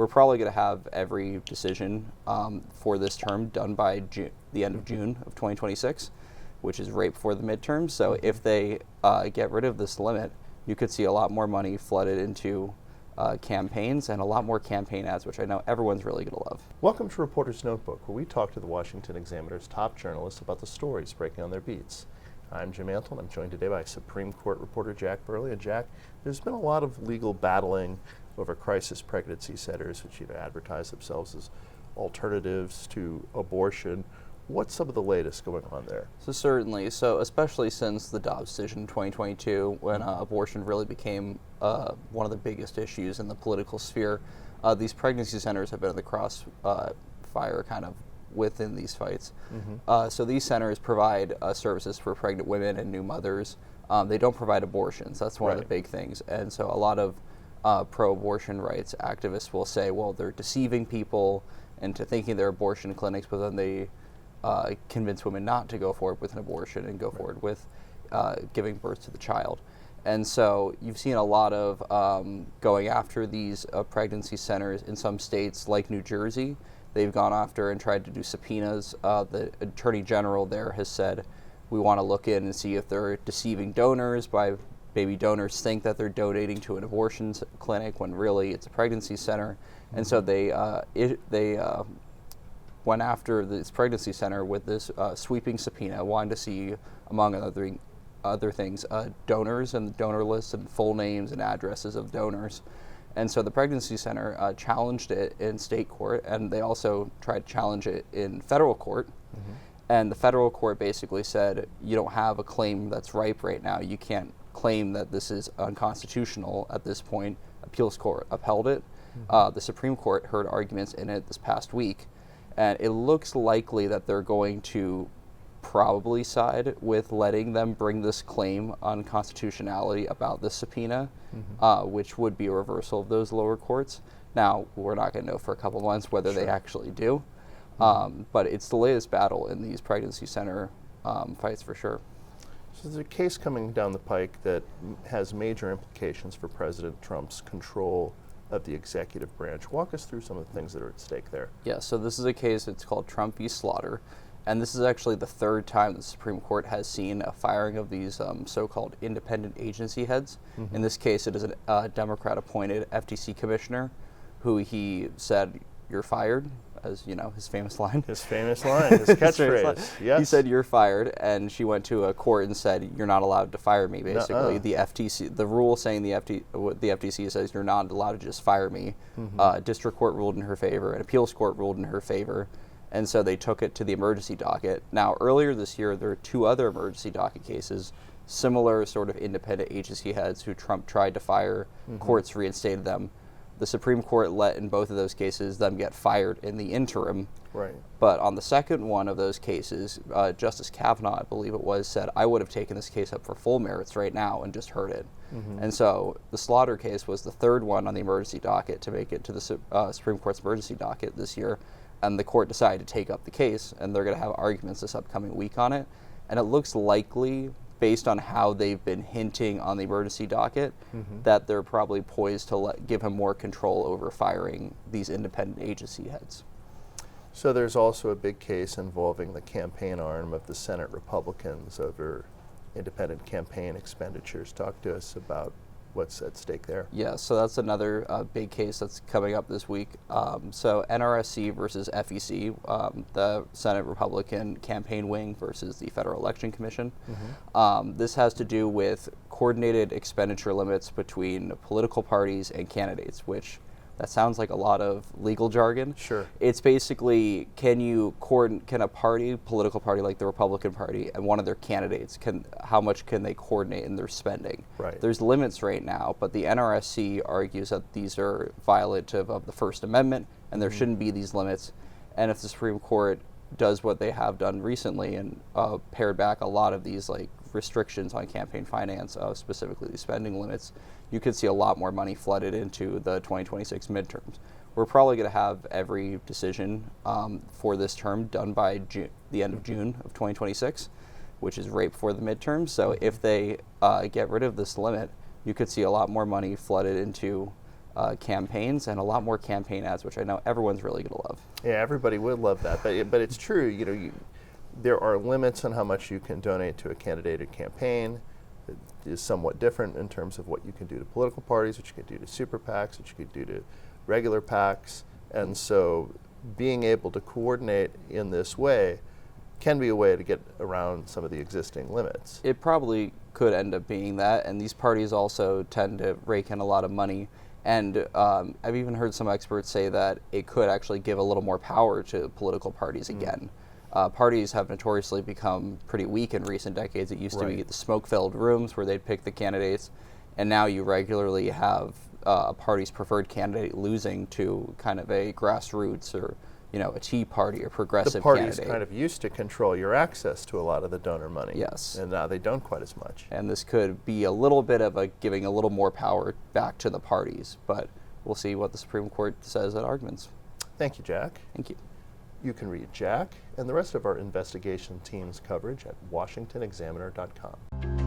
we're probably going to have every decision for this term done by the end of June of 2026, which is right before the midterms. So if they get rid of this limit, you could see a lot more money flooded into campaigns and a lot more campaign ads, which I know everyone's really going to love. Welcome to Reporter's Notebook, where we talk to the Washington Examiner's top journalists about the stories breaking on their beats. I'm Jim Antle, and I'm joined today by Supreme Court reporter Jack Birle. And Jack, there's been a lot of legal battling over crisis pregnancy centers, which advertise themselves as alternatives to abortion. What's some of the latest going on there? So certainly, especially since the Dobbs decision in 2022, when abortion really became one of the biggest issues in the political sphere, these pregnancy centers have been in the crossfire kind of within these fights. So these centers provide services for pregnant women and new mothers. They don't provide abortions. That's one of the big things. And so a lot of pro-abortion rights activists will say, well, they're deceiving people into thinking they're abortion clinics, but then they convince women not to go forward with an abortion and go forward with giving birth to the child. And so you've seen a lot of going after these pregnancy centers in some states like New Jersey. They've gone after and tried to do subpoenas. The Attorney General there has said, we want to look in and see if they're deceiving donors by maybe donors think that they're donating to an abortion clinic when really it's a pregnancy center. And so they went after this pregnancy center with this sweeping subpoena, wanting to see, among other things, donors and donor lists and full names and addresses of donors. And so the pregnancy center challenged it in state court, and they also tried to challenge it in federal court. And the federal court basically said, you don't have a claim that's ripe right now. You can't claim that this is unconstitutional at this point. Appeals court upheld it. The Supreme Court heard arguments in it this past week. And it looks likely that they're going to probably side with letting them bring this claim on constitutionality about this subpoena, which would be a reversal of those lower courts. Now, we're not going to know for a couple months whether they actually do, but it's the latest battle in these pregnancy center fights for sure. So there's a case coming down the pike that has major implications for President Trump's control of the executive branch. Walk us through some of the things that are at stake there. Yeah, so this is a case, it's called Trump v. Slaughter, and this is actually the third time the Supreme Court has seen a firing of these so-called independent agency heads. In this case, it is a Democrat-appointed FTC commissioner who he said, "You're fired," as you know, his famous line. His catchphrase. Yes. He said, "You're fired," and she went to a court and said, "You're not allowed to fire me." Basically, the FTC, the rule saying the FTC says you're not allowed to just fire me. District court ruled in her favor, and appeals court ruled in her favor, and so they took it to the emergency docket. Now, earlier this year, there were two other emergency docket cases, similar sort of independent agency heads who Trump tried to fire. Courts reinstated them. The Supreme Court let, in both of those cases, them get fired in the interim. But on the second one of those cases, Justice Kavanaugh, I believe it was, said, I would have taken this case up for full merits right now and just heard it. And so the Slaughter case was the third one on the emergency docket to make it to the Supreme Court's emergency docket this year. And the court decided to take up the case, and they're going to have arguments this upcoming week on it. And it looks likely, based on how they've been hinting on the emergency docket, that they're probably poised to give him more control over firing these independent agency heads. So there's also a big case involving the campaign arm of the Senate Republicans over independent campaign expenditures. Talk to us about what's at stake there. Yeah, so that's another big case that's coming up this week. So NRSC versus FEC, the Senate Republican campaign wing versus the Federal Election Commission. This has to do with coordinated expenditure limits between political parties and candidates, which that sounds like a lot of legal jargon. Sure. It's basically, can a political party like the Republican Party and one of their candidates, how much can they coordinate in their spending? There's limits right now, but the NRSC argues that these are violative of the First Amendment and there shouldn't be these limits. And if the Supreme Court does what they have done recently and pared back a lot of these restrictions on campaign finance, specifically these spending limits, you could see a lot more money flooded into the 2026 midterms. We're probably going to have every decision for this term done by the end of June of 2026, which is right before the midterms. So if they get rid of this limit, you could see a lot more money flooded into campaigns and a lot more campaign ads, which I know everyone's really going to love. Yeah, everybody would love that, but it's true. There are limits on how much you can donate to a candidate or campaign. It is somewhat different in terms of what you can do to political parties, what you can do to super PACs, what you can do to regular PACs, and so being able to coordinate in this way can be a way to get around some of the existing limits. It probably could end up being that, and these parties also tend to rake in a lot of money. And I've even heard some experts say that it could actually give a little more power to political parties again. Parties have notoriously become pretty weak in recent decades. It used to be the smoke-filled rooms where they'd pick the candidates, and now you regularly have a party's preferred candidate losing to kind of a grassroots or a Tea Party or progressive candidate. The parties kind of used to control your access to a lot of the donor money. Yes. And now they don't quite as much. And this could be a little bit of giving a little more power back to the parties, but we'll see what the Supreme Court says at arguments. Thank you, Jack. Thank you. You can read Jack and the rest of our investigation team's coverage at washingtonexaminer.com.